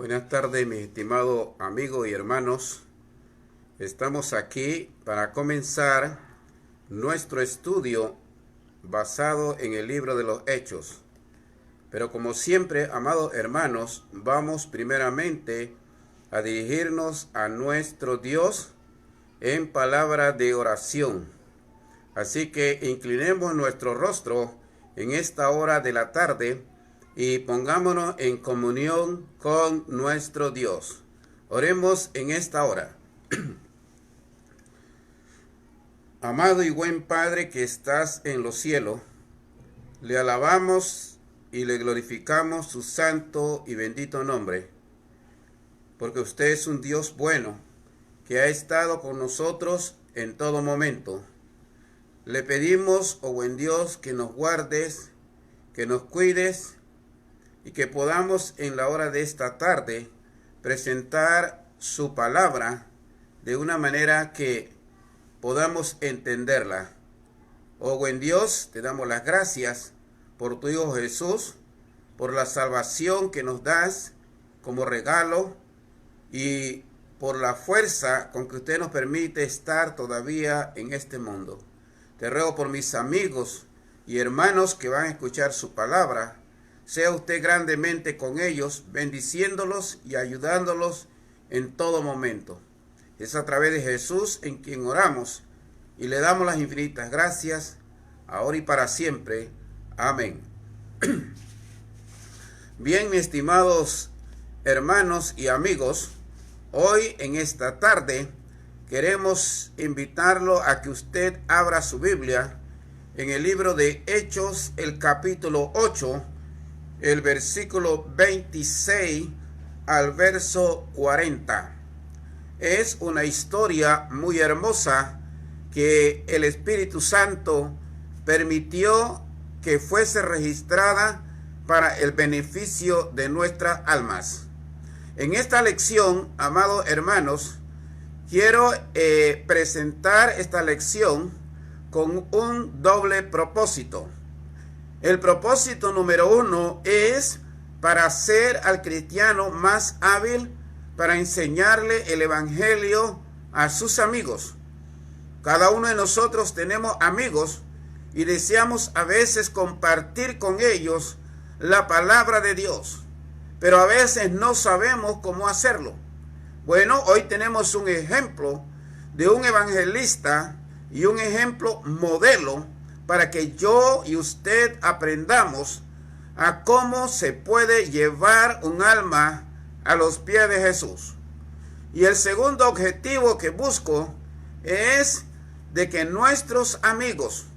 Buenas tardes, mis estimados amigos y hermanos. Estamos aquí para comenzar nuestro estudio basado en el libro de los Hechos. Pero como siempre, amados hermanos, vamos primeramente a dirigirnos a nuestro Dios en palabra de oración. Así que inclinemos nuestro rostro en esta hora de la tarde y pongámonos en comunión con nuestro Dios. Oremos en esta hora. Amado y buen Padre que estás en los cielos, le alabamos y le glorificamos su santo y bendito nombre, porque usted es un Dios bueno, que ha estado con nosotros en todo momento. Le pedimos, oh buen Dios, que nos guardes, que nos cuides, y que podamos en la hora de esta tarde presentar su palabra de una manera que podamos entenderla. Oh buen Dios, te damos las gracias por tu Hijo Jesús, por la salvación que nos das como regalo y por la fuerza con que usted nos permite estar todavía en este mundo. Te ruego por mis amigos y hermanos que van a escuchar su palabra. Sea usted grandemente con ellos, bendiciéndolos y ayudándolos en todo momento. Es a través de Jesús en quien oramos y le damos las infinitas gracias, ahora y para siempre. Amén. Bien, mis estimados hermanos y amigos, hoy en esta tarde queremos invitarlo a que usted abra su Biblia en el libro de Hechos, el capítulo 8, el versículo 26 al verso 40. Es una historia muy hermosa que el Espíritu Santo permitió que fuese registrada para el beneficio de nuestras almas. En esta lección, amados hermanos, quiero presentar esta lección con un doble propósito. El propósito número 1 es para hacer al cristiano más hábil para enseñarle el evangelio a sus amigos. Cada uno de nosotros tenemos amigos y deseamos a veces compartir con ellos la palabra de Dios, pero a veces no sabemos cómo hacerlo. Bueno, hoy tenemos un ejemplo de un evangelista y un ejemplo modelo para que yo y usted aprendamos a cómo se puede llevar un alma a los pies de Jesús. Y el segundo objetivo que busco es de que nuestros amigos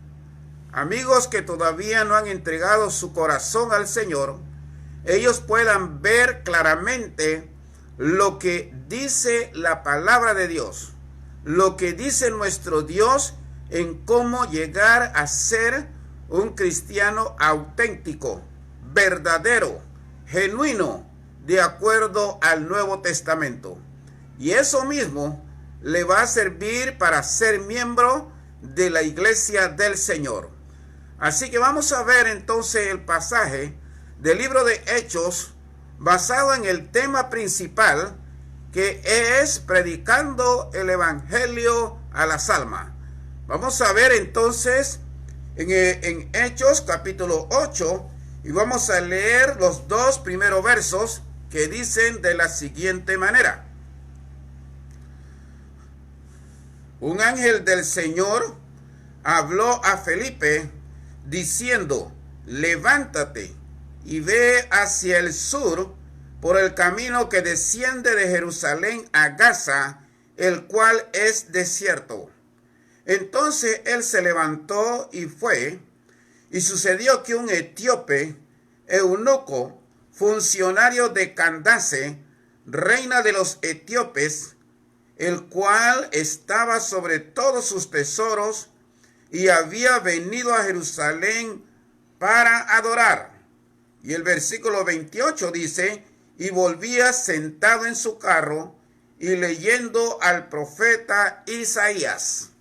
que todavía no han entregado su corazón al Señor, ellos puedan ver claramente lo que dice la palabra de Dios, lo que dice nuestro Dios en cómo llegar a ser un cristiano auténtico, verdadero, genuino, de acuerdo al Nuevo Testamento. Y eso mismo le va a servir para ser miembro de la iglesia del Señor. Así que vamos a ver entonces el pasaje del libro de Hechos basado en el tema principal, que es predicando el evangelio a las almas. Vamos a ver entonces en Hechos capítulo 8 y vamos a leer los dos primeros versos que dicen de la siguiente manera. Un ángel del Señor habló a Felipe diciendo: levántate y ve hacia el sur por el camino que desciende de Jerusalén a Gaza, el cual es desierto. Entonces él se levantó y fue, y sucedió que un etíope, eunuco, funcionario de Candace, reina de los etíopes, el cual estaba sobre todos sus tesoros, y había venido a Jerusalén para adorar. Y el versículo 28 dice: y volvía sentado en su carro y leyendo al profeta Isaías.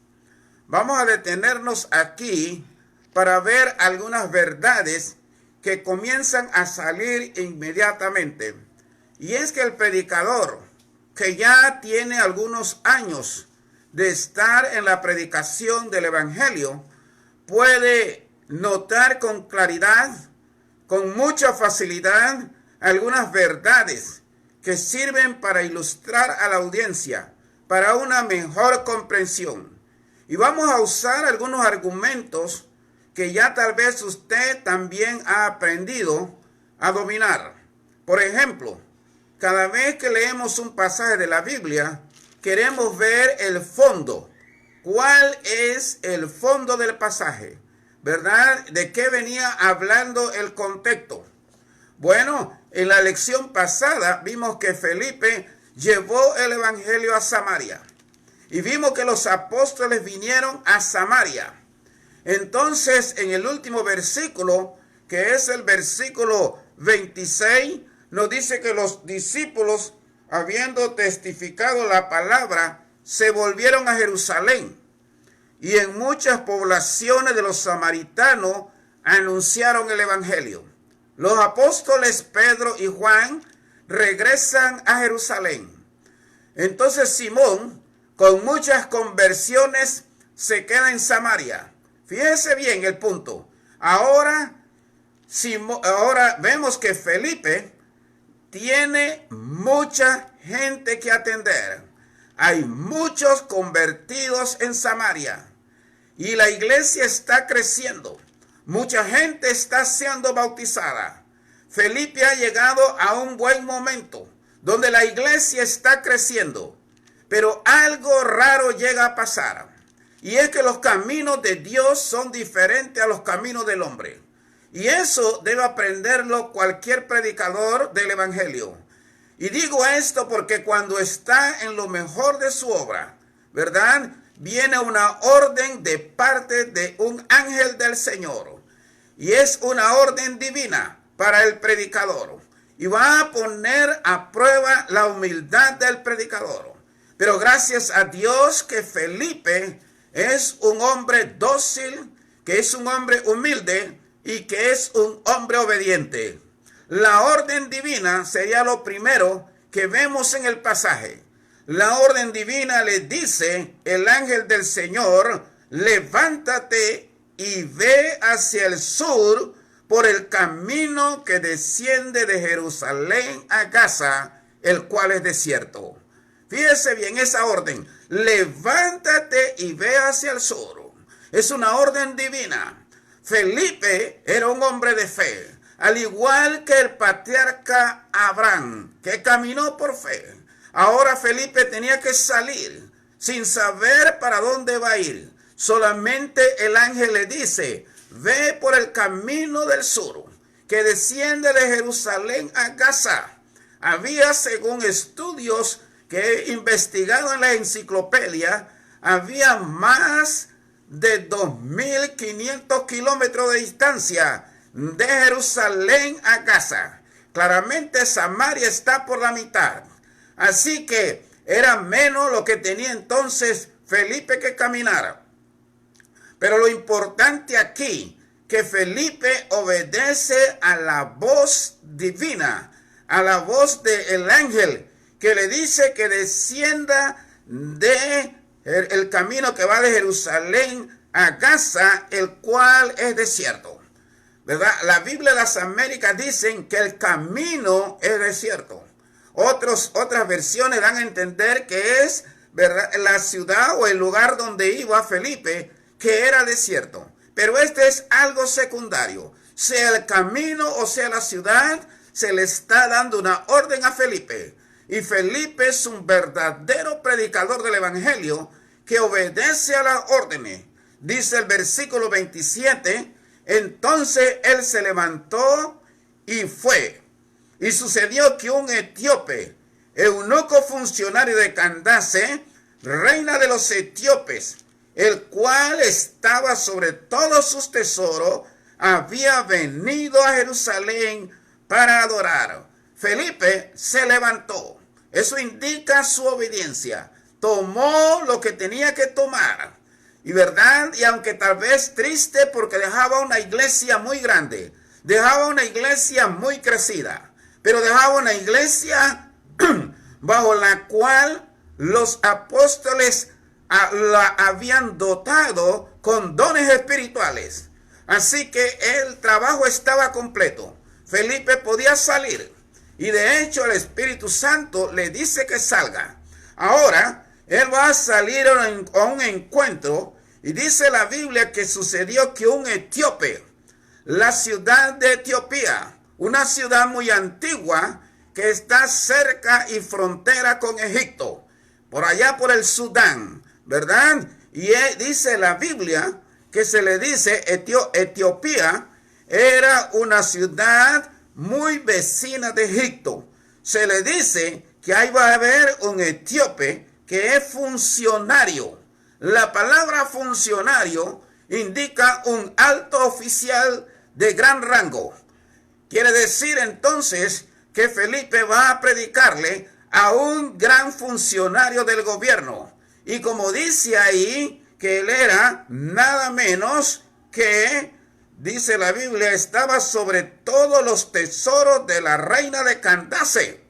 Vamos a detenernos aquí para ver algunas verdades que comienzan a salir inmediatamente. Y es que el predicador, que ya tiene algunos años de estar en la predicación del evangelio, puede notar con claridad, con mucha facilidad, algunas verdades que sirven para ilustrar a la audiencia, para una mejor comprensión. Y vamos a usar algunos argumentos que ya tal vez usted también ha aprendido a dominar. Por ejemplo, cada vez que leemos un pasaje de la Biblia, queremos ver el fondo. ¿Cuál es el fondo del pasaje? ¿Verdad? ¿De qué venía hablando el contexto? Bueno, en la lección pasada vimos que Felipe llevó el evangelio a Samaria. Y vimos que los apóstoles vinieron a Samaria. Entonces, en el último versículo, que es el versículo 26, nos dice que los discípulos, habiendo testificado la palabra, se volvieron a Jerusalén. Y en muchas poblaciones de los samaritanos anunciaron el evangelio. Los apóstoles Pedro y Juan regresan a Jerusalén. Entonces Simón, con muchas conversiones, se queda en Samaria. Fíjese bien el punto. Ahora vemos que Felipe tiene mucha gente que atender. Hay muchos convertidos en Samaria. Y la iglesia está creciendo. Mucha gente está siendo bautizada. Felipe ha llegado a un buen momento donde la iglesia está creciendo. Pero algo raro llega a pasar. Y es que los caminos de Dios son diferentes a los caminos del hombre. Y eso debe aprenderlo cualquier predicador del evangelio. Y digo esto porque cuando está en lo mejor de su obra, ¿verdad?, viene una orden de parte de un ángel del Señor. Y es una orden divina para el predicador. Y va a poner a prueba la humildad del predicador. Pero gracias a Dios que Felipe es un hombre dócil, que es un hombre humilde y que es un hombre obediente. La orden divina sería lo primero que vemos en el pasaje. La orden divina le dice el ángel del Señor: levántate y ve hacia el sur por el camino que desciende de Jerusalén a Gaza, el cual es desierto. Fíjese bien esa orden. Levántate y ve hacia el sur. Es una orden divina. Felipe era un hombre de fe, al igual que el patriarca Abraham, que caminó por fe. Ahora Felipe tenía que salir sin saber para dónde va a ir. Solamente el ángel le dice: ve por el camino del sur, que desciende de Jerusalén a Gaza. Había, según estudios que he investigado en la enciclopedia, había más de 2.500 kilómetros de distancia de Jerusalén a Gaza. Claramente Samaria está por la mitad. Así que era menos lo que tenía entonces Felipe que caminar. Pero lo importante aquí, que Felipe obedece a la voz divina, a la voz del ángel, que le dice que descienda de el camino que va de Jerusalén a Gaza, el cual es desierto. ¿Verdad? La Biblia de las Américas dicen que el camino es desierto. Otras versiones dan a entender que es, ¿verdad?, la ciudad o el lugar donde iba Felipe, que era desierto. Pero este es algo secundario. Sea el camino o sea la ciudad, se le está dando una orden a Felipe. Y Felipe es un verdadero predicador del evangelio que obedece a las órdenes. Dice el versículo 27, entonces él se levantó y fue. Y sucedió que un etíope, eunuco funcionario de Candace, reina de los etíopes, el cual estaba sobre todos sus tesoros, había venido a Jerusalén para adorar. Felipe se levantó. Eso indica su obediencia. Tomó lo que tenía que tomar. Y verdad, y aunque tal vez triste porque dejaba una iglesia muy grande, dejaba una iglesia muy crecida, pero dejaba una iglesia bajo la cual los apóstoles la habían dotado con dones espirituales. Así que el trabajo estaba completo. Felipe podía salir y de hecho el Espíritu Santo le dice que salga. Ahora él va a salir a un encuentro y dice la Biblia que sucedió que un etíope, la ciudad de Etiopía, una ciudad muy antigua que está cerca y frontera con Egipto, por allá por el Sudán, ¿verdad? Y dice la Biblia que se le dice Etiopía era una ciudad muy vecina de Egipto. Se le dice que ahí va a haber un etíope que es funcionario. La palabra funcionario indica un alto oficial de gran rango. Quiere decir entonces que Felipe va a predicarle a un gran funcionario del gobierno. Y como dice ahí que él era nada menos que, dice la Biblia, estaba sobre todos los tesoros de la reina de Candace.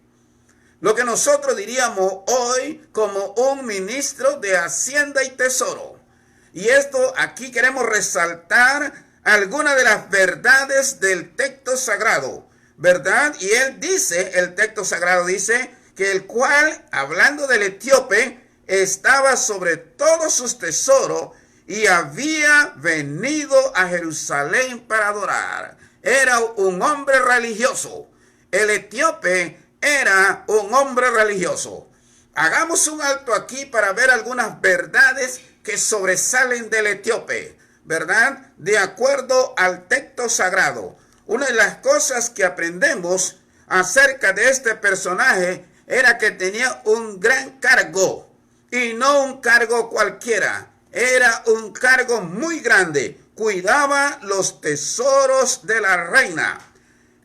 Lo que nosotros diríamos hoy como un ministro de Hacienda y Tesoro. Y esto aquí queremos resaltar algunas de las verdades del texto sagrado, ¿verdad? Y él dice, el texto sagrado dice que el cual, hablando del etíope, estaba sobre todos sus tesoros y había venido a Jerusalén para adorar. Era un hombre religioso. El etíope era un hombre religioso. Hagamos un alto aquí para ver algunas verdades que sobresalen del etíope, ¿verdad? De acuerdo al texto sagrado. Una de las cosas que aprendemos acerca de este personaje era que tenía un gran cargo, y no un cargo cualquiera. Era un cargo muy grande. Cuidaba los tesoros de la reina.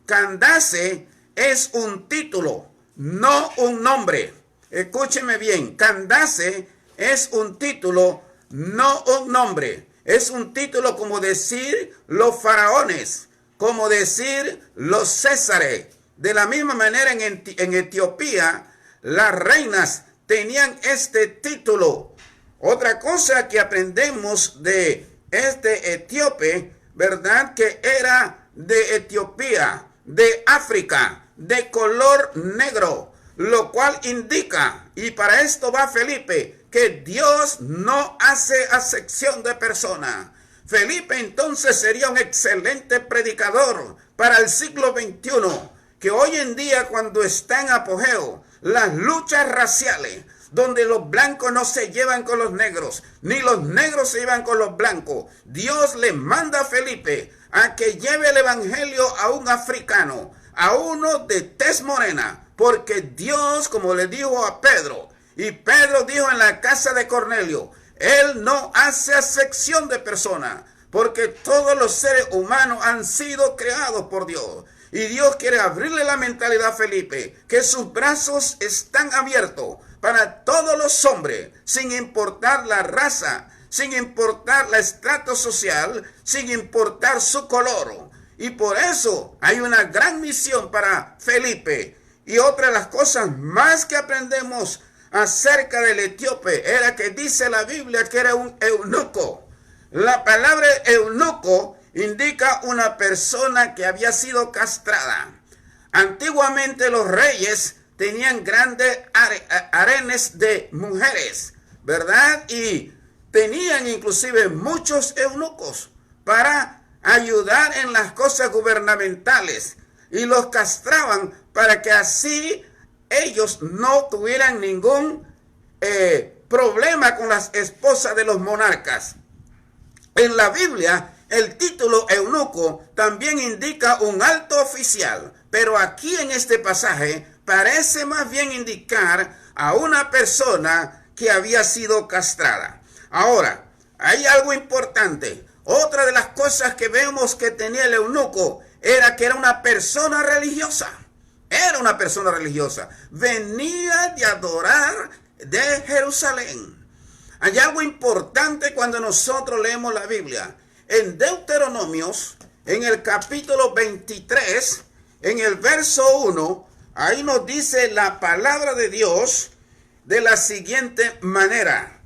Candace es un título, no un nombre. Escúcheme bien, Candace es un título, no un nombre. Es un título como decir los faraones, como decir los césares. De la misma manera en Etiopía, las reinas tenían este título. Otra cosa que aprendemos de este etíope, ¿verdad? Que era de Etiopía, de África, de color negro, lo cual indica, y para esto va Felipe, que Dios no hace acepción de persona. Felipe entonces sería un excelente predicador para el siglo XXI, que hoy en día, cuando está en apogeo las luchas raciales, donde los blancos no se llevan con los negros, ni los negros se llevan con los blancos, Dios le manda a Felipe a que lleve el evangelio a un africano, a uno de tez morena, porque Dios, como le dijo a Pedro, y Pedro dijo en la casa de Cornelio, él no hace acepción de persona, porque todos los seres humanos han sido creados por Dios. Y Dios quiere abrirle la mentalidad a Felipe, que sus brazos están abiertos para todos los hombres, sin importar la raza, sin importar el estrato social, sin importar su color. Y por eso hay una gran misión para Felipe. Y otra de las cosas más que aprendemos acerca del etíope era que dice la Biblia que era un eunuco. La palabra eunuco indica una persona que había sido castrada. Antiguamente los reyes tenían grandes harenes de mujeres, ¿verdad? Y tenían inclusive muchos eunucos para ayudar en las cosas gubernamentales. Y los castraban para que así ellos no tuvieran ningún problema con las esposas de los monarcas. En la Biblia, el título eunuco también indica un alto oficial, pero aquí en este pasaje parece más bien indicar a una persona que había sido castrada. Ahora, hay algo importante. Otra de las cosas que vemos que tenía el eunuco era que era una persona religiosa. Era una persona religiosa. Venía de adorar de Jerusalén. Hay algo importante cuando nosotros leemos la Biblia. En Deuteronomios, en el capítulo 23 en el verso 1, ahí nos dice la palabra de Dios de la siguiente manera: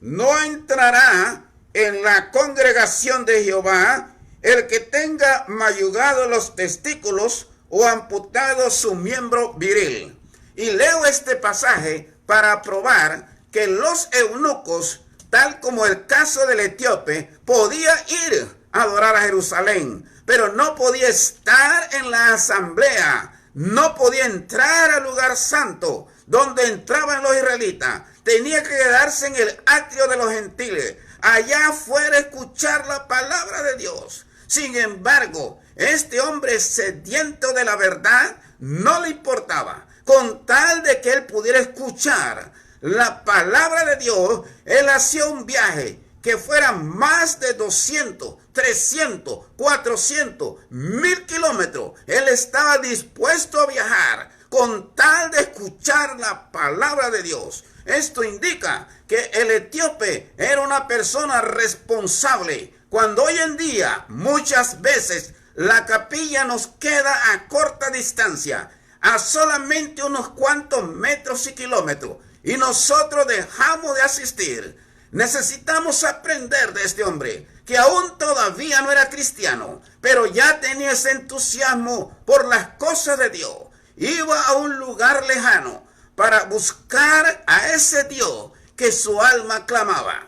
no entrará en la congregación de Jehová el que tenga mayugado los testículos o amputado su miembro viril. Y leo este pasaje para probar que los eunucos, tal como el caso del etíope, podía ir a adorar a Jerusalén, pero no podía estar en la asamblea, no podía entrar al lugar santo donde entraban los israelitas. Tenía que quedarse en el atrio de los gentiles, allá afuera, escuchar la palabra de Dios. Sin embargo, este hombre sediento de la verdad no le importaba. Con tal de que él pudiera escuchar la palabra de Dios, él hacía un viaje que fuera más de 200, 300, 400, 1000 kilómetros. Él estaba dispuesto a viajar con tal de escuchar la palabra de Dios. Esto indica que el etíope era una persona responsable. Cuando hoy en día muchas veces la capilla nos queda a corta distancia, a solamente unos cuantos metros y kilómetros, y nosotros dejamos de asistir, necesitamos aprender de este hombre, que aún todavía no era cristiano, pero ya tenía ese entusiasmo por las cosas de Dios. Iba a un lugar lejano para buscar a ese Dios que su alma clamaba.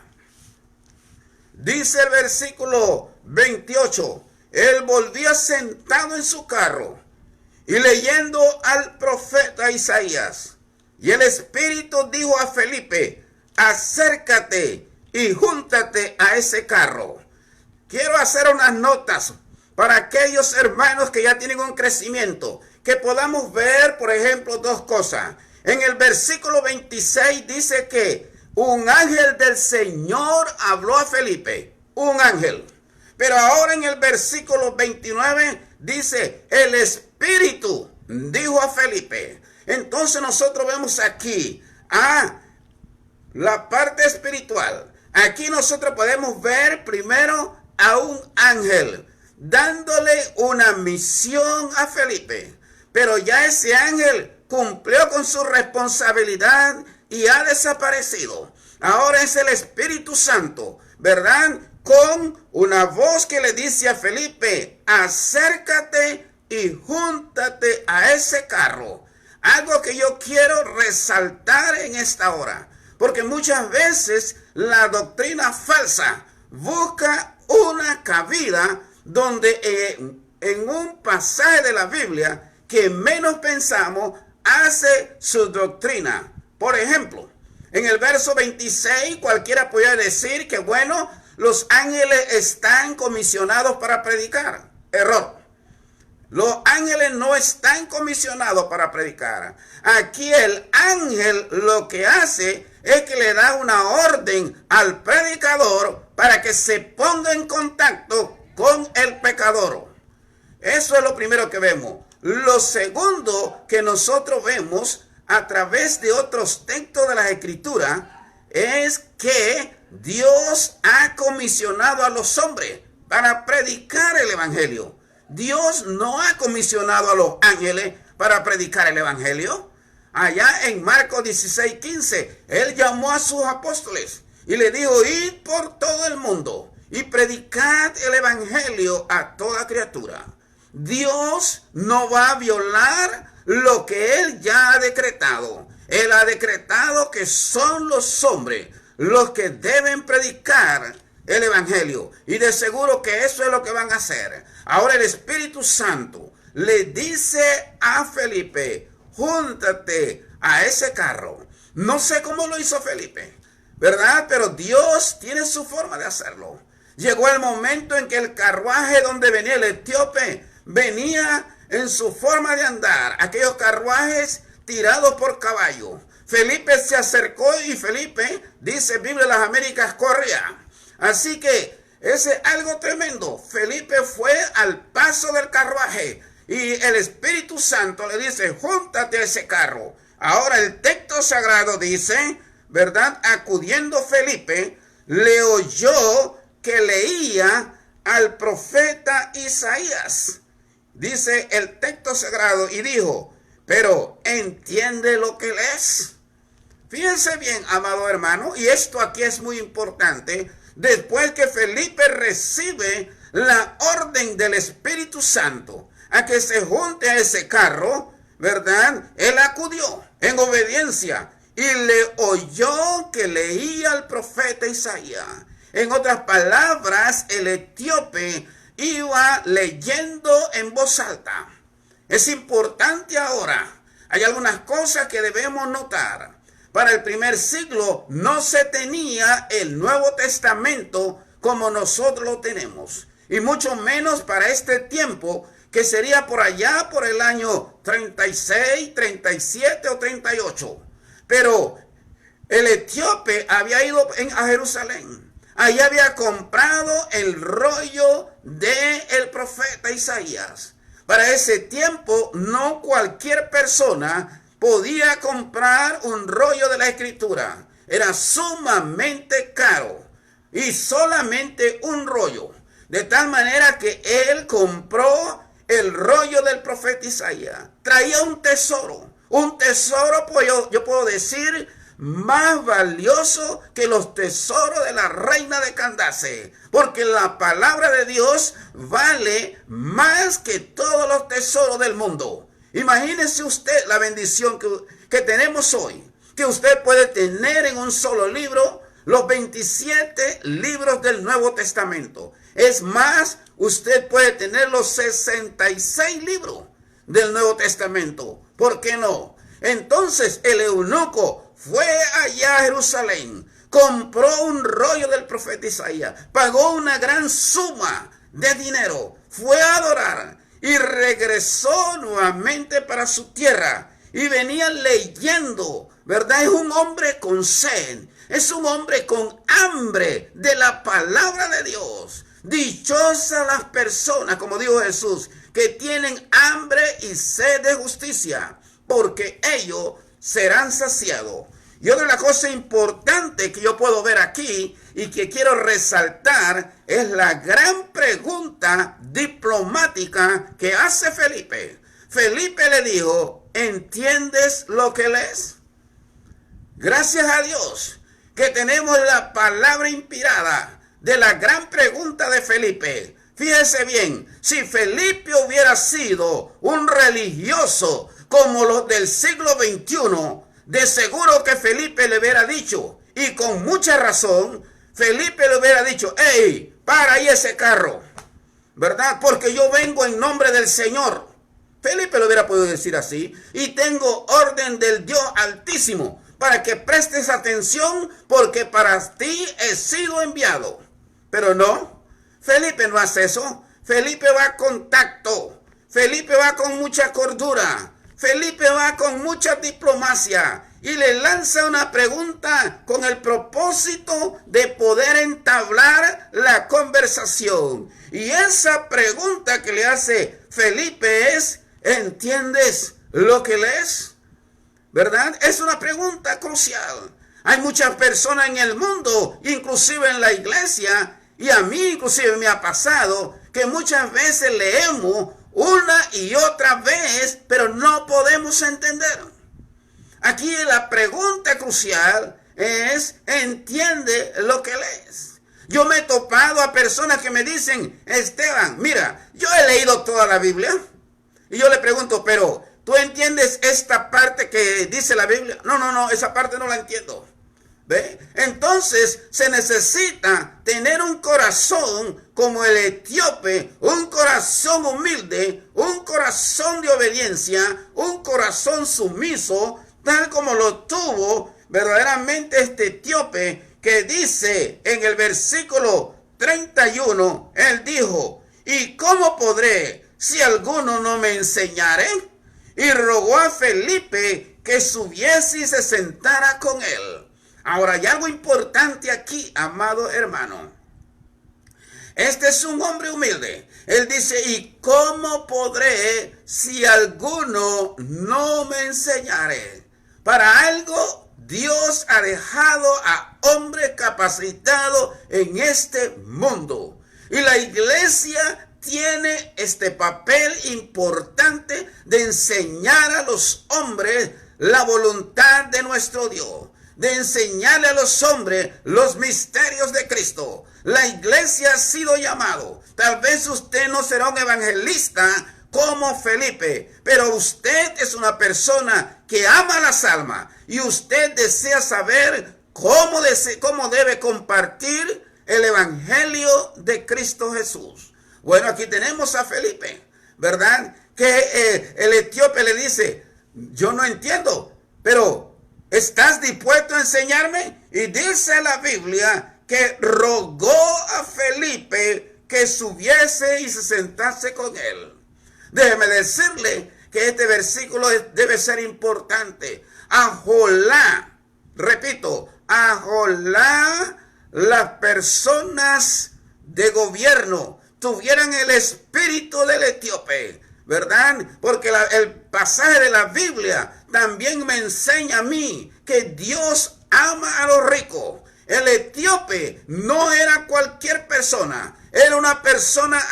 Dice el versículo 28, él volvía sentado en su carro y leyendo al profeta Isaías. Y el Espíritu dijo a Felipe: acércate y júntate a ese carro. Quiero hacer unas notas para aquellos hermanos que ya tienen un crecimiento, que podamos ver, por ejemplo, dos cosas. En el versículo 26 dice que un ángel del Señor habló a Felipe, un ángel. Pero ahora en el versículo 29 dice, el Espíritu dijo a Felipe. Entonces nosotros vemos aquí la parte espiritual. Aquí nosotros podemos ver primero a un ángel dándole una misión a Felipe. Pero ya ese ángel cumplió con su responsabilidad y ha desaparecido. Ahora es el Espíritu Santo, ¿verdad? Con una voz que le dice a Felipe: acércate y júntate a ese carro. Algo que yo quiero resaltar en esta hora, porque muchas veces la doctrina falsa busca una cabida donde en un pasaje de la Biblia que menos pensamos hace su doctrina. Por ejemplo, en el verso 26 cualquiera podría decir que bueno, los ángeles están comisionados para predicar. Error. Los ángeles no están comisionados para predicar. Aquí el ángel lo que hace es que le da una orden al predicador para que se ponga en contacto con el pecador. Eso es lo primero que vemos. Lo segundo que nosotros vemos a través de otros textos de la Escritura es que Dios ha comisionado a los hombres para predicar el Evangelio. Dios no ha comisionado a los ángeles para predicar el Evangelio. Allá en Marcos 16:15, Él llamó a sus apóstoles y le dijo: id por todo el mundo y predicad el Evangelio a toda criatura. Dios no va a violar lo que Él ya ha decretado. Él ha decretado que son los hombres los que deben predicar el Evangelio. Y de seguro que eso es lo que van a hacer. Ahora el Espíritu Santo le dice a Felipe: júntate a ese carro. No sé cómo lo hizo Felipe, ¿verdad? Pero Dios tiene su forma de hacerlo. Llegó el momento en que el carruaje donde venía el etíope venía en su forma de andar, aquellos carruajes tirados por caballo. Felipe se acercó y Felipe, dice Biblia de las Américas, corría. Así que ese es algo tremendo. Felipe fue al paso del carruaje y el Espíritu Santo le dice: júntate a ese carro. Ahora el texto sagrado dice, ¿verdad? Acudiendo Felipe, le oyó que leía al profeta Isaías. dice el texto sagrado, y dijo, pero ¿entiende lo que lees? Fíjense bien, amado hermano, y esto aquí es muy importante. Después que Felipe recibe la orden del Espíritu Santo a que se junte a ese carro, ¿verdad? Él acudió en obediencia y le oyó que leía el profeta Isaías. En otras palabras, el etíope iba leyendo en voz alta. Es importante ahora, hay algunas cosas que debemos notar. Para el primer siglo no se tenía el Nuevo Testamento como nosotros lo tenemos. Y mucho menos para este tiempo, que sería por allá por el año 36, 37 o 38. Pero el etíope había ido a Jerusalén. Allí había comprado el rollo del profeta Isaías. Para ese tiempo no cualquier persona podía comprar un rollo de la Escritura. Era sumamente caro y solamente un rollo. De tal manera que él compró el rollo del profeta Isaías. Traía un tesoro, pues yo puedo decir, más valioso que los tesoros de la reina de Candace, porque la palabra de Dios vale más que todos los tesoros del mundo. Imagínese usted la bendición que tenemos hoy, que usted puede tener en un solo libro los 27 libros del Nuevo Testamento. Es más, usted puede tener los 66 libros del Nuevo Testamento. ¿Por qué no? Entonces el eunuco fue allá a Jerusalén, compró un rollo del profeta Isaías, pagó una gran suma de dinero, fue a adorar y regresó nuevamente para su tierra. Y venía leyendo, ¿verdad? Es un hombre con sed, es un hombre con hambre de la palabra de Dios. Dichosas las personas, como dijo Jesús, que tienen hambre y sed de justicia, porque ellos serán saciados. Y otra de las cosas importantes que yo puedo ver aquí y que quiero resaltar es la gran pregunta diplomática que hace Felipe. Felipe le dijo, ¿entiendes lo que lees? Gracias a Dios que tenemos la palabra inspirada de la gran pregunta de Felipe. Fíjese bien, si Felipe hubiera sido un religioso como los del siglo XXI, de seguro que Felipe le hubiera dicho, y con mucha razón, Felipe le hubiera dicho, hey, para ahí ese carro, ¿verdad? Porque yo vengo en nombre del Señor. Felipe lo hubiera podido decir así, y tengo orden del Dios Altísimo para que prestes atención, porque para ti he sido enviado. Pero no, Felipe no hace eso. Felipe va con tacto, Felipe va con mucha cordura, Felipe va con mucha diplomacia y le lanza una pregunta con el propósito de poder entablar la conversación. Y esa pregunta que le hace Felipe es, ¿entiendes lo que lees? ¿Verdad? Es una pregunta crucial. Hay muchas personas en el mundo, inclusive en la iglesia, y a mí inclusive me ha pasado, que muchas veces leemos una y otra vez, pero no podemos entender. Aquí la pregunta crucial es, ¿entiende lo que lees? Yo me he topado a personas que me dicen, Esteban, mira, yo he leído toda la Biblia. Y yo le pregunto, pero ¿tú entiendes esta parte que dice la Biblia? No, esa parte no la entiendo. ¿Ve? Entonces se necesita tener un corazón como el etíope, un corazón humilde, un corazón de obediencia, un corazón sumiso, tal como lo tuvo verdaderamente este etíope, que dice en el versículo 31, él dijo, ¿y cómo podré si alguno no me enseñare? Y rogó a Felipe que subiese y se sentara con él. Ahora, hay algo importante aquí, amado hermano. Este es un hombre humilde. Él dice, ¿y cómo podré si alguno no me enseñare? Para algo, Dios ha dejado a hombres capacitados en este mundo. Y la iglesia tiene este papel importante de enseñar a los hombres la voluntad de nuestro Dios, de enseñarle a los hombres los misterios de Cristo. La iglesia ha sido llamado. Tal vez usted no será un evangelista como Felipe, pero usted es una persona que ama las almas y usted desea saber cómo debe compartir el evangelio de Cristo Jesús. Bueno, aquí tenemos a Felipe, ¿verdad? Que el etíope le dice, yo no entiendo, pero ¿estás dispuesto a enseñarme? Y dice la Biblia que rogó a Felipe que subiese y se sentase con él. Déjeme decirle que este versículo debe ser importante. Ojalá, repito, ojalá las personas de gobierno tuvieran el espíritu del etíope, ¿verdad? Porque el pasaje de la Biblia también me enseña a mí que Dios ama a los ricos. El etíope no era cualquier persona, era una persona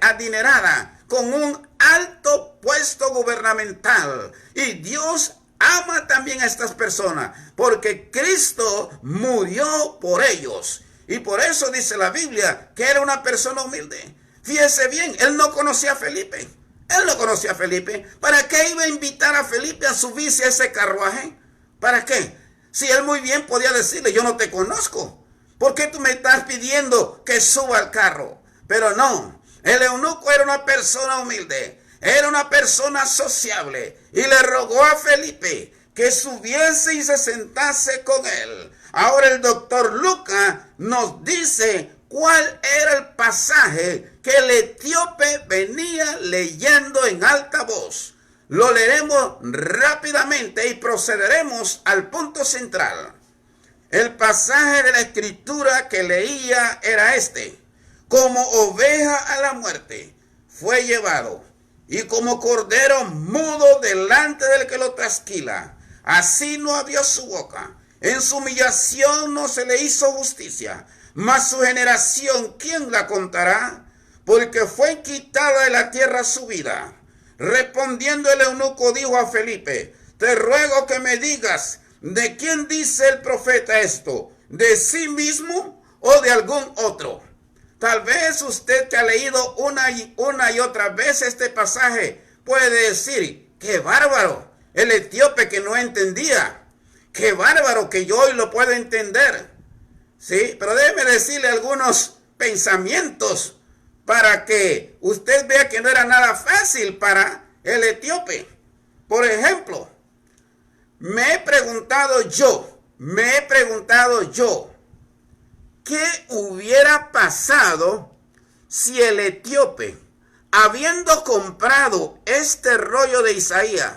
adinerada con un alto puesto gubernamental. Y Dios ama también a estas personas porque Cristo murió por ellos. Y por eso dice la Biblia que era una persona humilde. Fíjese bien, él no conocía a Felipe. Él no conocía a Felipe. ¿Para qué iba a invitar a Felipe a subirse a ese carruaje? ¿Para qué? Si él muy bien podía decirle, yo no te conozco. ¿Por qué tú me estás pidiendo que suba al carro? Pero no, el eunuco era una persona humilde. Era una persona sociable. Y le rogó a Felipe que subiese y se sentase con él. Ahora el doctor Lucas nos dice cuál era el pasaje que el etíope venía leyendo en alta voz. Lo leeremos rápidamente y procederemos al punto central. El pasaje de la escritura que leía era este: como oveja a la muerte fue llevado, y como cordero mudo delante del que lo trasquila, así no abrió su boca. En su humillación no se le hizo justicia, mas su generación, ¿quién la contará? Porque fue quitada de la tierra su vida. Respondiendo el eunuco dijo a Felipe, te ruego que me digas, ¿de quién dice el profeta esto? ¿De sí mismo o de algún otro? Tal vez usted que ha leído una y otra vez este pasaje puede decir, qué bárbaro, el etíope que no entendía. Qué bárbaro que yo hoy lo puedo entender. Sí, pero déjeme decirle algunos pensamientos para que usted vea que no era nada fácil para el etíope. Por ejemplo, me he preguntado yo, ¿qué hubiera pasado si el etíope, habiendo comprado este rollo de Isaías,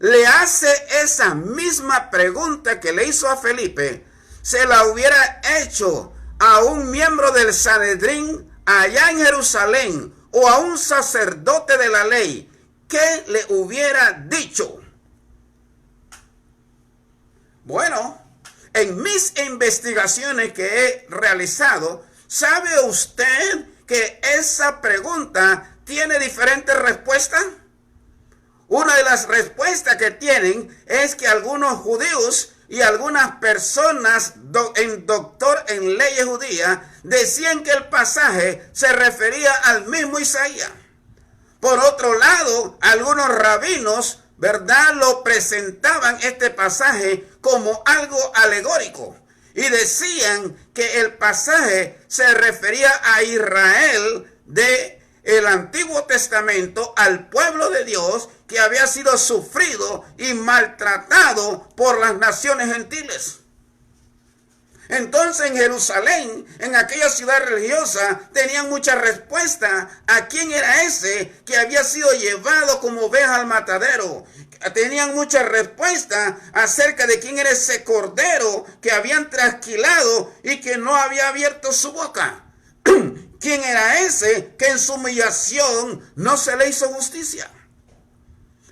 le hace esa misma pregunta que le hizo a Felipe, se la hubiera hecho a un miembro del Sanedrín allá en Jerusalén o a un sacerdote de la ley? ¿Qué le hubiera dicho? Bueno, en mis investigaciones que he realizado, ¿sabe usted que esa pregunta tiene diferentes respuestas? Una de las respuestas que tienen es que algunos judíos y algunas personas doctor en leyes judías decían que el pasaje se refería al mismo Isaías. Por otro lado, algunos rabinos, ¿verdad?, lo presentaban este pasaje como algo alegórico y decían que el pasaje se refería a Israel del Antiguo Testamento, al pueblo de Dios que había sido sufrido y maltratado por las naciones gentiles. Entonces en Jerusalén, en aquella ciudad religiosa, tenían mucha respuesta a quién era ese que había sido llevado como oveja al matadero. Tenían mucha respuesta acerca de quién era ese cordero que habían trasquilado y que no había abierto su boca. ¿Quién era ese que en su humillación no se le hizo justicia?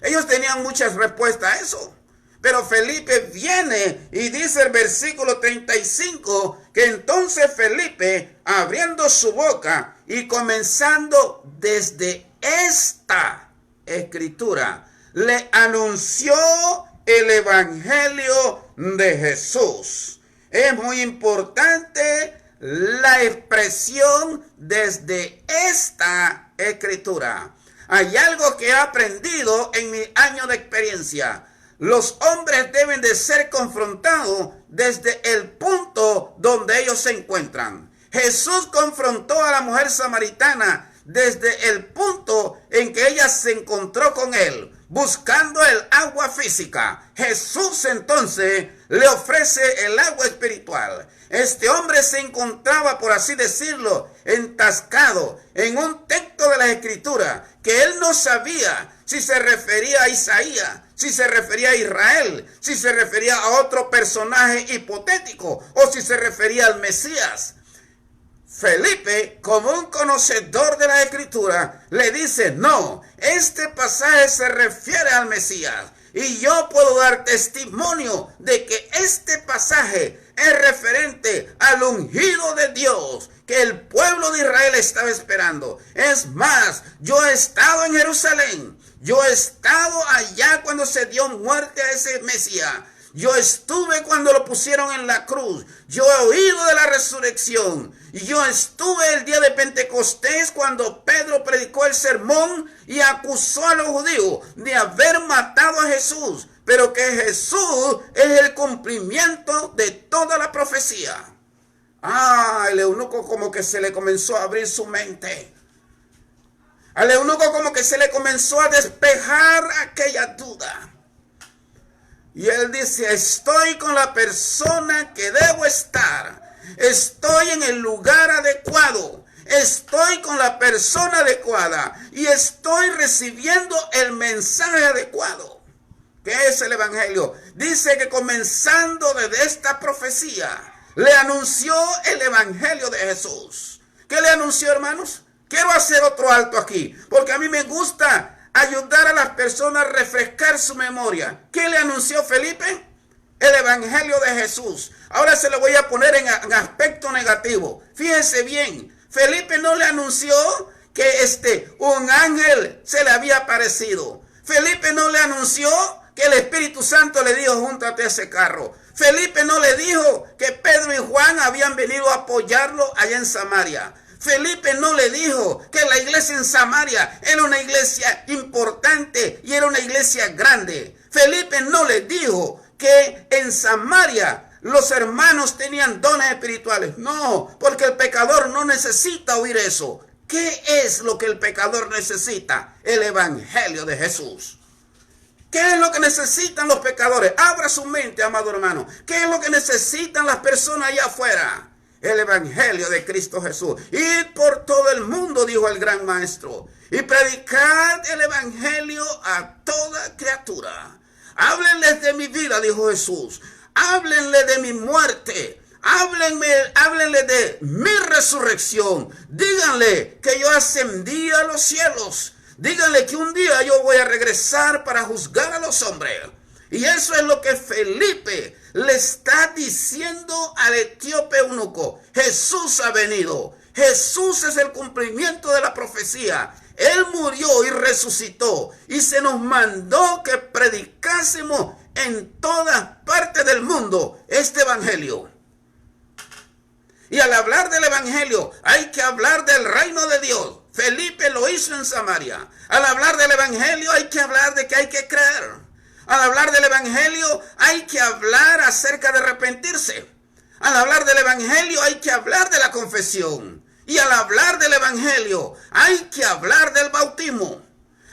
Ellos tenían muchas respuestas a eso. Pero Felipe viene y dice el versículo 35 que entonces Felipe, abriendo su boca, y comenzando desde esta escritura, le anunció el evangelio de Jesús. Es muy importante la expresión desde esta escritura. Hay algo que he aprendido en mi año de experiencia. Los hombres deben de ser confrontados desde el punto donde ellos se encuentran. Jesús confrontó a la mujer samaritana desde el punto en que ella se encontró con él, buscando el agua física. Jesús entonces le ofrece el agua espiritual. Este hombre se encontraba, por así decirlo, entascado en un texto de la Escritura que él no sabía si se refería a Isaías, si se refería a Israel, si se refería a otro personaje hipotético o si se refería al Mesías. Felipe, como un conocedor de la Escritura, le dice, no, este pasaje se refiere al Mesías. Y yo puedo dar testimonio de que este pasaje es referente al ungido de Dios que el pueblo de Israel estaba esperando. Es más, yo he estado en Jerusalén. Yo he estado allá cuando se dio muerte a ese Mesías. Yo estuve cuando lo pusieron en la cruz. Yo he oído de la resurrección. Y yo estuve el día de Pentecostés cuando Pedro predicó el sermón y acusó a los judíos de haber matado a Jesús. Pero que Jesús es el cumplimiento de toda la profecía. El eunuco como que se le comenzó a abrir su mente. Al eunuco como que se le comenzó a despejar aquella duda. Y él dice, estoy con la persona que debo estar. Estoy en el lugar adecuado. Estoy con la persona adecuada. Y estoy recibiendo el mensaje adecuado. ¿Qué es el evangelio? Dice que comenzando desde esta profecía, le anunció el evangelio de Jesús. ¿Qué le anunció, hermanos? Quiero hacer otro alto aquí, porque a mí me gusta ayudar a las personas a refrescar su memoria. ¿Qué le anunció Felipe? El evangelio de Jesús. Ahora se lo voy a poner en aspecto negativo. Fíjense bien, Felipe no le anunció que un ángel se le había aparecido. Felipe no le anunció que el Espíritu Santo le dijo, júntate a ese carro. Felipe no le dijo que Pedro y Juan habían venido a apoyarlo allá en Samaria. Felipe no le dijo que la iglesia en Samaria era una iglesia importante y era una iglesia grande. Felipe no le dijo que en Samaria los hermanos tenían dones espirituales. No, porque el pecador no necesita oír eso. ¿Qué es lo que el pecador necesita? El evangelio de Jesús. ¿Qué es lo que necesitan los pecadores? Abra su mente, amado hermano. ¿Qué es lo que necesitan las personas allá afuera? El evangelio de Cristo Jesús. Id por todo el mundo, dijo el gran maestro, y predicad el evangelio a toda criatura. Háblenles de mi vida, dijo Jesús. Háblenle de mi muerte. Háblenle de mi resurrección. Díganle que yo ascendí a los cielos. Díganle que un día yo voy a regresar para juzgar a los hombres. Y eso es lo que Felipe le está diciendo al etíope eunuco. Jesús ha venido. Jesús es el cumplimiento de la profecía. Él murió y resucitó. Y se nos mandó que predicásemos en todas partes del mundo este evangelio. Y al hablar del evangelio hay que hablar del reino de Dios. Felipe lo hizo en Samaria. Al hablar del evangelio hay que hablar de que hay que creer. Al hablar del evangelio hay que hablar acerca de arrepentirse. Al hablar del evangelio hay que hablar de la confesión. Y al hablar del evangelio hay que hablar del bautismo.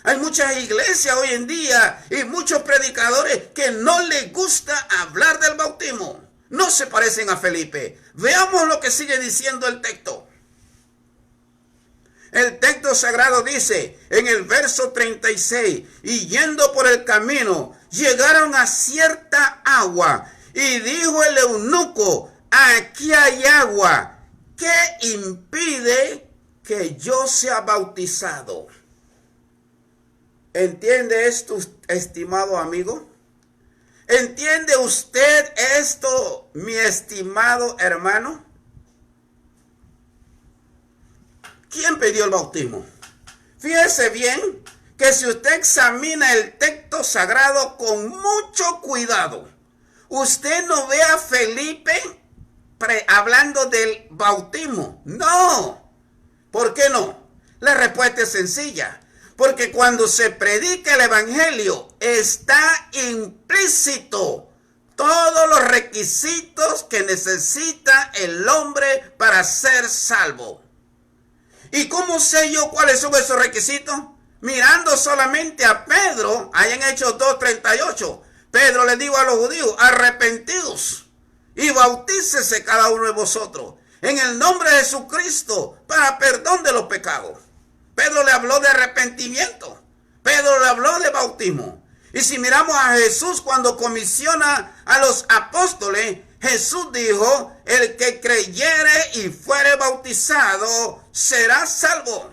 Hay muchas iglesias hoy en día y muchos predicadores que no les gusta hablar del bautismo. No se parecen a Felipe. Veamos lo que sigue diciendo el texto. El texto sagrado dice en el verso 36, y yendo por el camino, llegaron a cierta agua, y dijo el eunuco, aquí hay agua, ¿qué impide que yo sea bautizado? ¿Entiende esto, estimado amigo? ¿Entiende usted esto, mi estimado hermano? ¿quién pidió el bautismo? Fíjese bien que si usted examina el texto sagrado con mucho cuidado, usted no ve a Felipe hablando del bautismo. No. ¿Por qué no? La respuesta es sencilla. Porque cuando se predica el evangelio, está implícito todos los requisitos que necesita el hombre para ser salvo. ¿Y cómo sé yo cuáles son esos requisitos? Mirando solamente a Pedro, allá en Hechos 2:38. Pedro le dijo a los judíos: arrepentidos y bautícese cada uno de vosotros en el nombre de Jesucristo para perdón de los pecados. Pedro le habló de arrepentimiento. Pedro le habló de bautismo. Y si miramos a Jesús cuando comisiona a los apóstoles, Jesús dijo: el que creyere y fuere bautizado será salvo.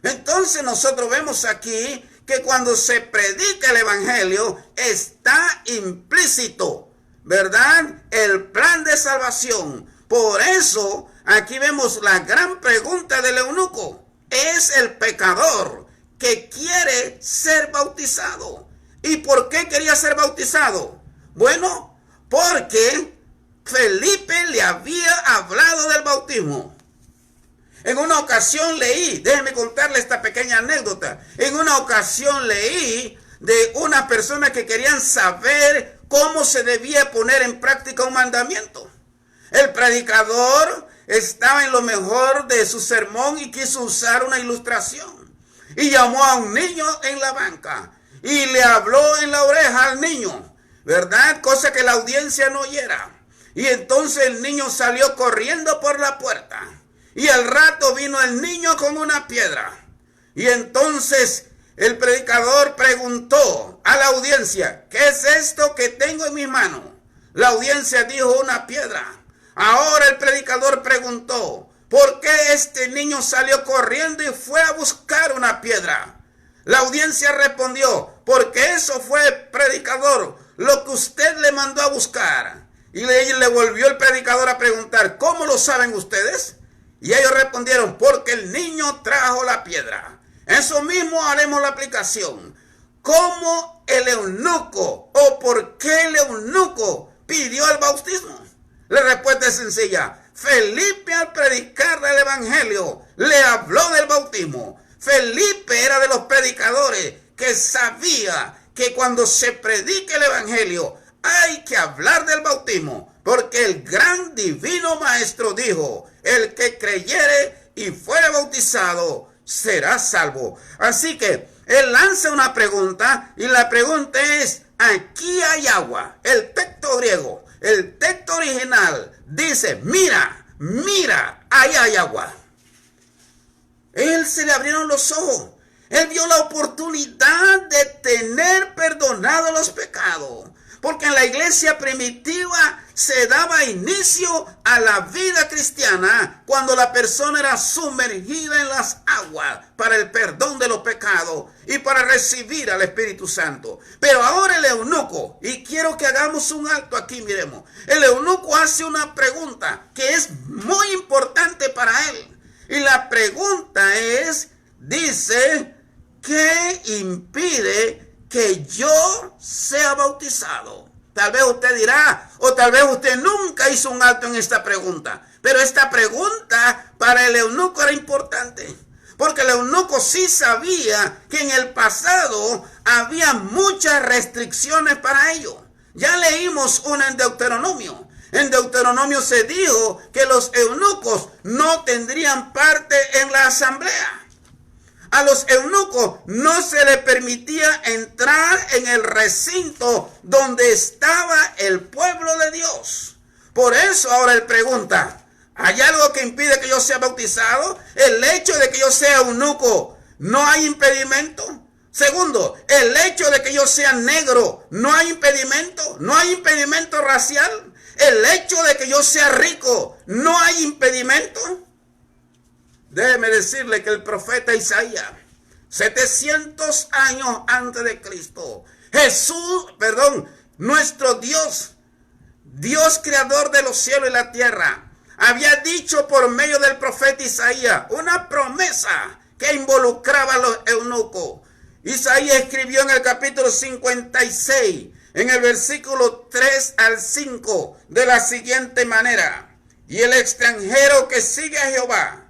Entonces nosotros vemos aquí que cuando se predica el evangelio está implícito, ¿verdad?, el plan de salvación. Por eso aquí vemos la gran pregunta del eunuco: ¿es el pecador que quiere ser bautizado? ¿Y por qué quería ser bautizado? Bueno, porque Felipe le había hablado del bautismo. En una ocasión leí, déjenme contarle esta pequeña anécdota. En una ocasión leí de unas personas que querían saber cómo se debía poner en práctica un mandamiento. El predicador estaba en lo mejor de su sermón y quiso usar una ilustración. Y llamó a un niño en la banca y le habló en la oreja al niño, ¿verdad? Cosa que la audiencia no oyera. Y entonces el niño salió corriendo por la puerta. Y al rato vino el niño con una piedra. Y entonces el predicador preguntó a la audiencia: ¿qué es esto que tengo en mis manos? La audiencia dijo: una piedra. Ahora el predicador preguntó: ¿por qué este niño salió corriendo y fue a buscar una piedra? La audiencia respondió: porque eso fue, predicador, lo que usted le mandó a buscar. Y le volvió el predicador a preguntar: ¿cómo lo saben ustedes? Y ellos respondieron: porque el niño trajo la piedra. Eso mismo haremos la aplicación. ¿Cómo el eunuco o por qué el eunuco pidió el bautismo? La respuesta es sencilla. Felipe, al predicar el evangelio, le habló del bautismo. Felipe era de los predicadores que sabía que cuando se predica el evangelio hay que hablar del bautismo, porque el gran divino maestro dijo: el que creyere y fuere bautizado será salvo. Así que él lanza una pregunta, y la pregunta es: aquí hay agua. El texto griego, el texto original dice: mira, ahí hay agua. Él se le abrieron los ojos. Él vio la oportunidad de tener perdonado los pecados. Porque en la iglesia primitiva se daba inicio a la vida cristiana cuando la persona era sumergida en las aguas para el perdón de los pecados y para recibir al Espíritu Santo. Pero ahora el eunuco, y quiero que hagamos un alto aquí, miremos. El eunuco hace una pregunta que es muy importante para él. Y la pregunta es, dice: ¿qué impide que yo sea bautizado? Tal vez usted dirá, o tal vez usted nunca hizo un alto en esta pregunta, pero esta pregunta para el eunuco era importante, porque el eunuco sí sabía que en el pasado había muchas restricciones para ello. Ya leímos una en Deuteronomio. En Deuteronomio se dijo que los eunucos no tendrían parte en la asamblea. A los eunucos no se les permitía entrar en el recinto donde estaba el pueblo de Dios. Por eso ahora él pregunta: ¿hay algo que impide que yo sea bautizado? El hecho de que yo sea eunuco, ¿no hay impedimento? Segundo, el hecho de que yo sea negro, ¿no hay impedimento? ¿No hay impedimento racial? El hecho de que yo sea rico, ¿no hay impedimento? Déjeme decirle que el profeta Isaías, 700 años antes de Cristo, nuestro Dios, Dios creador de los cielos y la tierra, había dicho por medio del profeta Isaías una promesa que involucraba a los eunucos. Isaías escribió en el capítulo 56, en el versículo 3 al 5, de la siguiente manera: y el extranjero que sigue a Jehová,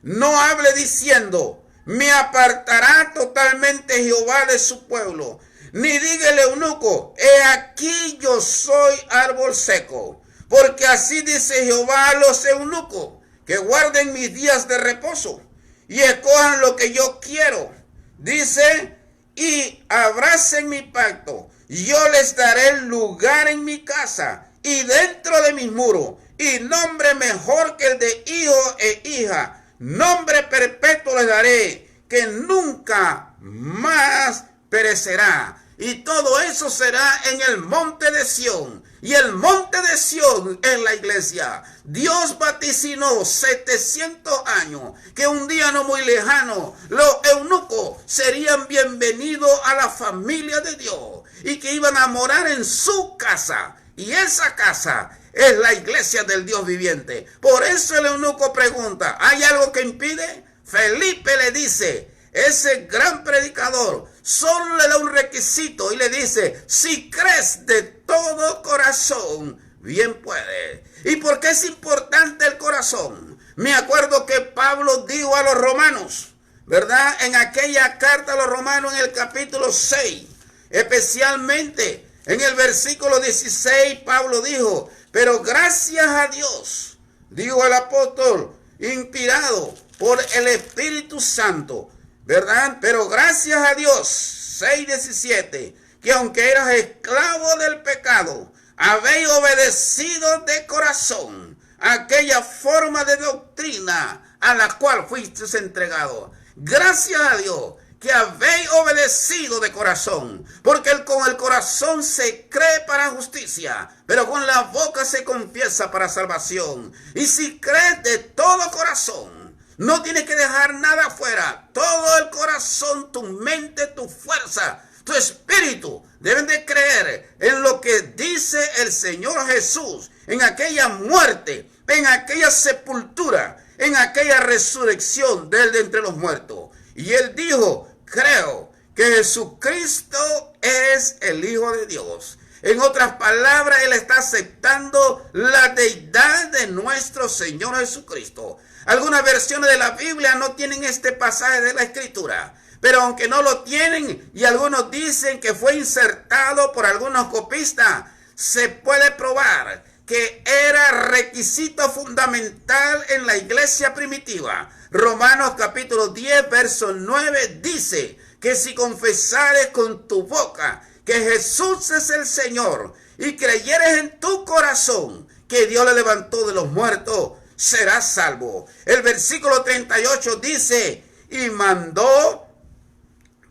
no hable diciendo, me apartará totalmente Jehová de su pueblo, ni diga el eunuco, he aquí yo soy árbol seco. Porque así dice Jehová a los eunucos, que guarden mis días de reposo y escojan lo que yo quiero. Dice, y abracen mi pacto, yo les daré lugar en mi casa y dentro de mis muros, y nombre mejor que el de hijo e hija, nombre perpetuo les daré, que nunca más perecerá. Y todo eso será en el monte de Sión. Y el monte de Sión es la iglesia. Dios vaticinó 700 años que un día no muy lejano los eunucos serían bienvenidos a la familia de Dios y que iban a morar en su casa. Y esa casa es la iglesia del Dios viviente. Por eso el eunuco pregunta, ¿hay algo que impide? Felipe le dice, ese gran predicador solo le da un requisito y le dice, si crees de todo corazón, bien puede. ¿Y por qué es importante el corazón? Me acuerdo que Pablo dijo a los romanos, ¿verdad? En aquella carta a los romanos en el capítulo 6, especialmente en el versículo 16, Pablo dijo, pero gracias a Dios, dijo el apóstol, inspirado por el Espíritu Santo, ¿verdad? Pero gracias a Dios, 6:17, que aunque eras esclavo del pecado, habéis obedecido de corazón aquella forma de doctrina a la cual fuisteis entregado. Gracias a Dios que habéis obedecido de corazón, porque con el corazón se cree para justicia, pero con la boca se confiesa para salvación. Y si crees de todo corazón, no tienes que dejar nada afuera. Todo el corazón, tu mente, tu fuerza, tu espíritu deben de creer en lo que dice el Señor Jesús, en aquella muerte, en aquella sepultura, en aquella resurrección de él de entre los muertos. Y él dijo, creo que Jesucristo es el Hijo de Dios. En otras palabras, él está aceptando la deidad de nuestro Señor Jesucristo. Algunas versiones de la Biblia no tienen este pasaje de la Escritura, pero aunque no lo tienen y algunos dicen que fue insertado por algunos copistas, se puede probar que era requisito fundamental en la iglesia primitiva. Romanos capítulo 10, verso 9 dice que si confesares con tu boca que Jesús es el Señor y creyeres en tu corazón que Dios le levantó de los muertos, serás salvo. El versículo 38 dice, y mandó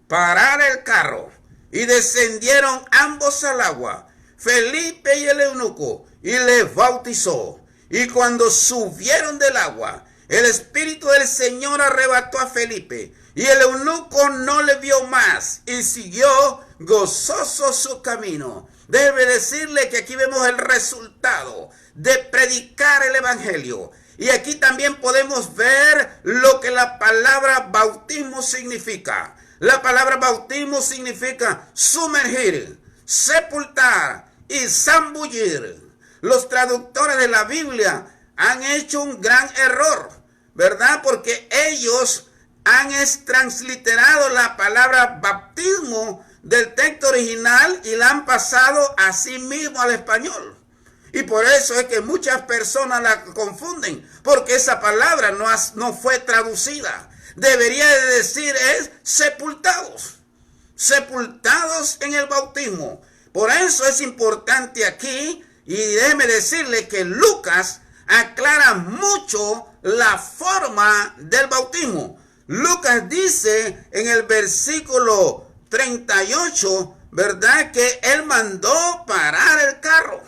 parar el carro y descendieron ambos al agua, Felipe y el eunuco, y les bautizó. Y cuando subieron del agua, el Espíritu del Señor arrebató a Felipe, y el eunuco no le vio más y siguió gozoso su camino. Debe decirle que aquí vemos el resultado de predicar el evangelio. Y aquí también podemos ver lo que la palabra bautismo significa. La palabra bautismo significa sumergir, sepultar y zambullir. Los traductores de la Biblia han hecho un gran error, ¿verdad? Porque ellos han transliterado la palabra bautismo del texto original y la han pasado a sí mismo al español. Y por eso es que muchas personas la confunden, porque esa palabra no fue traducida. Debería de decir es sepultados, sepultados en el bautismo. Por eso es importante aquí, y déjeme decirle que Lucas aclara mucho la forma del bautismo. Lucas dice en el versículo 38, ¿verdad? Que él mandó parar el carro.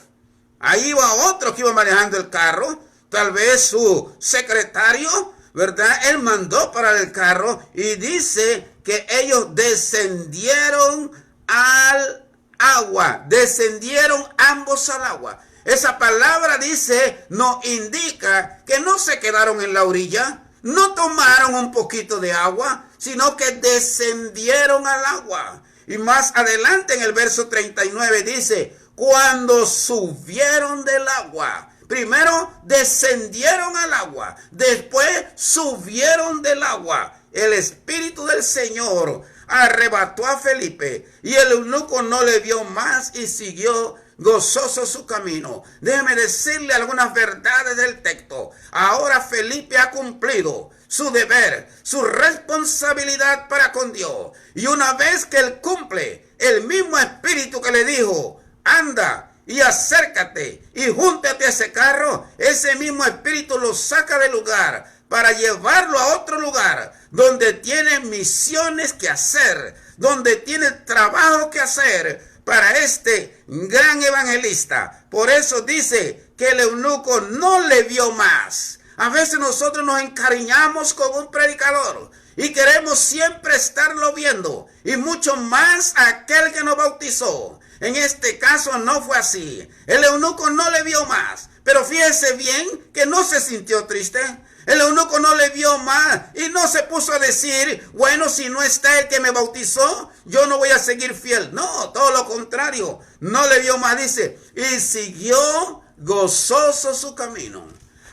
Ahí iba otro que iba manejando el carro, tal vez su secretario, ¿verdad? Él mandó parar el carro y dice que ellos descendieron al agua, descendieron ambos al agua. Esa palabra dice, nos indica que no se quedaron en la orilla, no tomaron un poquito de agua, sino que descendieron al agua. Y más adelante en el verso 39 dice, cuando subieron del agua. Primero descendieron al agua, después subieron del agua. El Espíritu del Señor arrebató a Felipe y el eunuco no le vio más y siguió gozoso su camino. Déjeme decirle algunas verdades del texto. Ahora Felipe ha cumplido su deber, su responsabilidad para con Dios. Y una vez que él cumple, el mismo Espíritu que le dijo, anda y acércate y júntate a ese carro, ese mismo Espíritu lo saca del lugar para llevarlo a otro lugar donde tiene misiones que hacer, donde tiene trabajo que hacer para este gran evangelista. Por eso dice que el eunuco no le vio más. A veces nosotros nos encariñamos con un predicador y queremos siempre estarlo viendo, y mucho más aquel que nos bautizó. En este caso no fue así. El eunuco no le vio más, pero fíjese bien que no se sintió triste. El eunuco no le vio más y no se puso a decir, bueno, si no está el que me bautizó, yo no voy a seguir fiel. No, todo lo contrario. No le vio más, dice, y siguió gozoso su camino.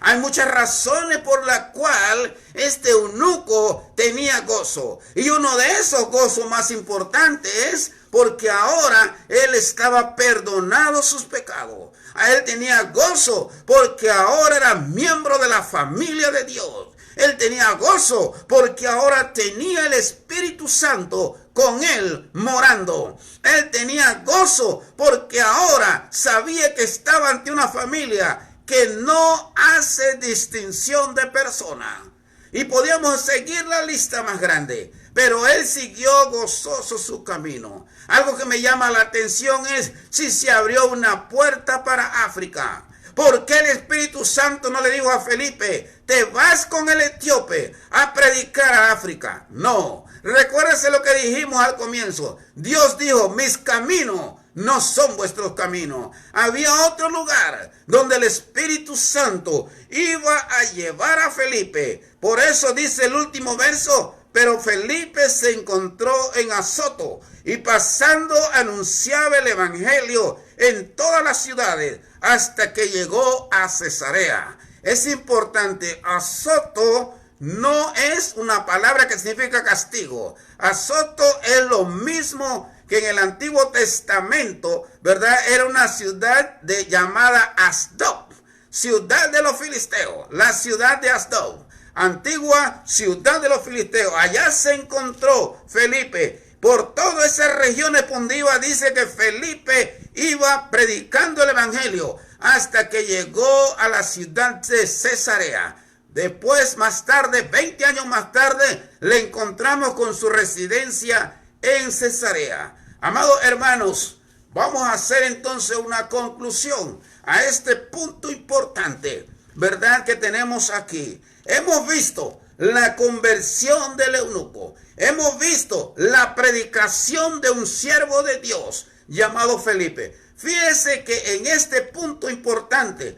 Hay muchas razones por las cuales este eunuco tenía gozo. Y uno de esos gozos más importantes es porque ahora él estaba perdonado sus pecados. A él tenía gozo porque ahora era miembro de la familia de Dios. Él tenía gozo porque ahora tenía el Espíritu Santo con él morando. Él tenía gozo porque ahora sabía que estaba ante una familia que no hace distinción de persona. Y podíamos seguir la lista más grande, pero él siguió gozoso su camino. Algo que me llama la atención es si se abrió una puerta para África. ¿Por qué el Espíritu Santo no le dijo a Felipe, te vas con el etíope a predicar a África? No, recuérdese lo que dijimos al comienzo. Dios dijo, mis caminos no son vuestros caminos. Había otro lugar donde el Espíritu Santo iba a llevar a Felipe. Por eso dice el último verso, pero Felipe se encontró en Azoto y pasando anunciaba el evangelio en todas las ciudades hasta que llegó a Cesarea. Es importante, Azoto no es una palabra que significa castigo. Azoto es lo mismo que en el Antiguo Testamento, ¿verdad? Era una ciudad llamada Asdod, ciudad de los filisteos, la ciudad de Asdod, antigua ciudad de los filisteos. Allá se encontró Felipe. Por toda esa región espondiva dice que Felipe iba predicando el evangelio hasta que llegó a la ciudad de Cesarea. Después, más tarde, 20 años más tarde, le encontramos con su residencia en Cesarea. Amados hermanos, vamos a hacer entonces una conclusión a este punto importante, ¿verdad? Que tenemos aquí. Hemos visto la conversión del eunuco. Hemos visto la predicación de un siervo de Dios llamado Felipe. Fíjese que en este punto importante,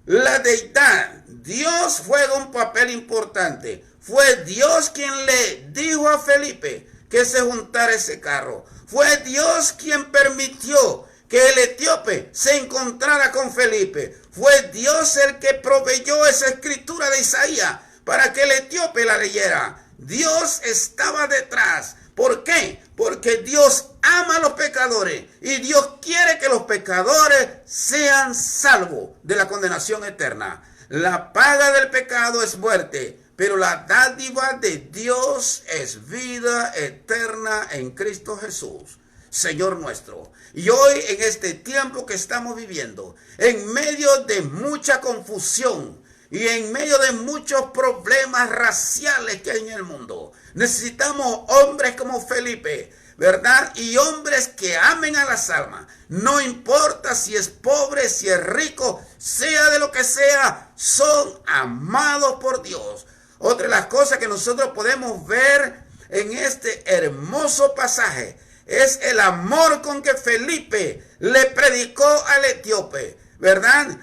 la deidad, Dios juega un papel importante. Fue Dios quien le dijo a Felipe que se juntara ese carro. Fue Dios quien permitió que el etíope se encontrara con Felipe. Fue Dios el que proveyó esa escritura de Isaías para que el etíope la leyera. Dios estaba detrás. ¿Por qué? Porque Dios ama a los pecadores y Dios quiere que los pecadores sean salvos de la condenación eterna. La paga del pecado es muerte, pero la dádiva de Dios es vida eterna en Cristo Jesús, Señor nuestro. Y hoy, en este tiempo que estamos viviendo, en medio de mucha confusión y en medio de muchos problemas raciales que hay en el mundo, necesitamos hombres como Felipe, ¿verdad? Y hombres que amen a las almas. No importa si es pobre, si es rico, sea de lo que sea, son amados por Dios. Otra de las cosas que nosotros podemos ver en este hermoso pasaje es el amor con que Felipe le predicó al etíope. ¿verdad?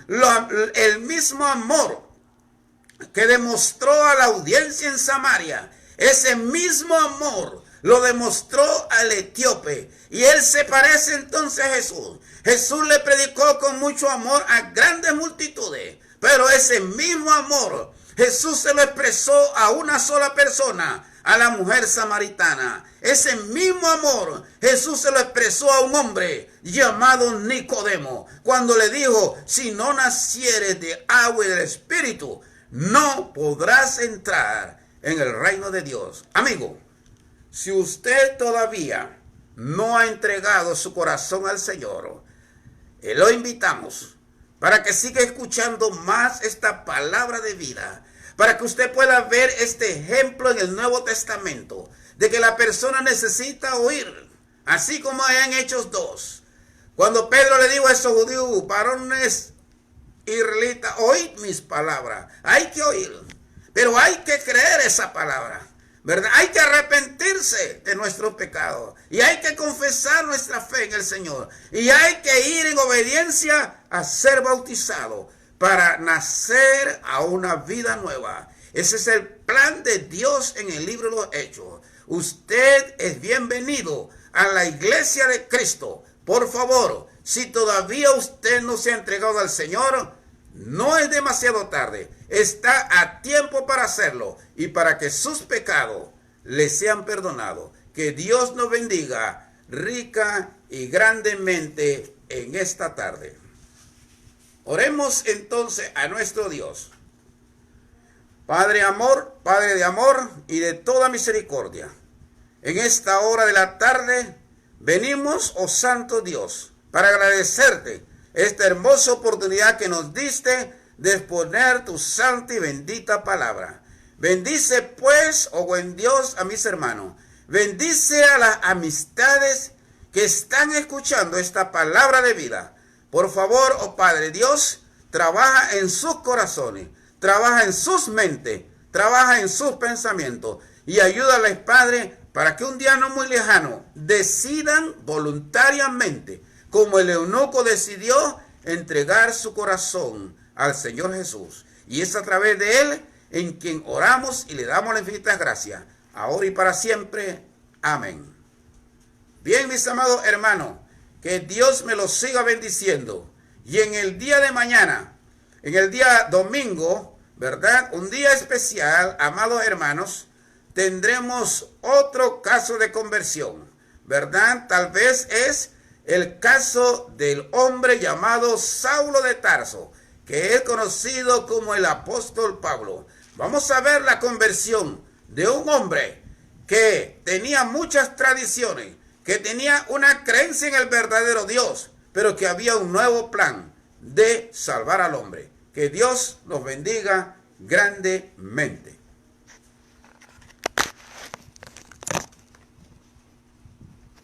El mismo amor que demostró a la audiencia en Samaria, ese mismo amor lo demostró al etíope. Y él se parece entonces a Jesús. Jesús le predicó con mucho amor a grandes multitudes, pero ese mismo amor Jesús se lo expresó a una sola persona, a la mujer samaritana. Ese mismo amor Jesús se lo expresó a un hombre llamado Nicodemo, cuando le dijo: si no nacieres de agua y del Espíritu, no podrás entrar en el reino de Dios. Amigo, si usted todavía no ha entregado su corazón al Señor, lo invitamos para que siga escuchando más esta palabra de vida, para que usted pueda ver este ejemplo en el Nuevo Testamento, de que la persona necesita oír, así como en Hechos 2, cuando Pedro le dijo a esos judíos: varones israelitas, oíd mis palabras. Hay que oír, pero hay que creer esa palabra, ¿verdad? Hay que arrepentirse de nuestros pecados y hay que confesar nuestra fe en el Señor, y hay que ir en obediencia a ser bautizado para nacer a una vida nueva. Ese es el plan de Dios en el libro de los Hechos. Usted es bienvenido a la iglesia de Cristo. Por favor, si todavía usted no se ha entregado al Señor, no es demasiado tarde. Está a tiempo para hacerlo y para que sus pecados le sean perdonados. Que Dios nos bendiga rica y grandemente en esta tarde. Oremos entonces a nuestro Dios. Padre de amor y de toda misericordia, en esta hora de la tarde venimos, oh Santo Dios, para agradecerte esta hermosa oportunidad que nos diste de exponer tu santa y bendita palabra. Bendice pues, oh buen Dios, a mis hermanos. Bendice a las amistades que están escuchando esta palabra de vida. Por favor, oh Padre Dios, trabaja en sus corazones, trabaja en sus mentes, trabaja en sus pensamientos y ayúdales, Padre, para que un día no muy lejano decidan voluntariamente, como el eunuco decidió, entregar su corazón al Señor Jesús. Y es a través de Él en quien oramos y le damos las infinitas gracias, ahora y para siempre. Amén. Bien, mis amados hermanos, que Dios me los siga bendiciendo. Y en el día de mañana, en el día domingo, ¿verdad? Un día especial, amados hermanos, tendremos otro caso de conversión, ¿verdad? Tal vez es el caso del hombre llamado Saulo de Tarso, que es conocido como el apóstol Pablo. Vamos a ver la conversión de un hombre que tenía muchas tradiciones, que tenía una creencia en el verdadero Dios, pero que había un nuevo plan de salvar al hombre. Que Dios los bendiga grandemente.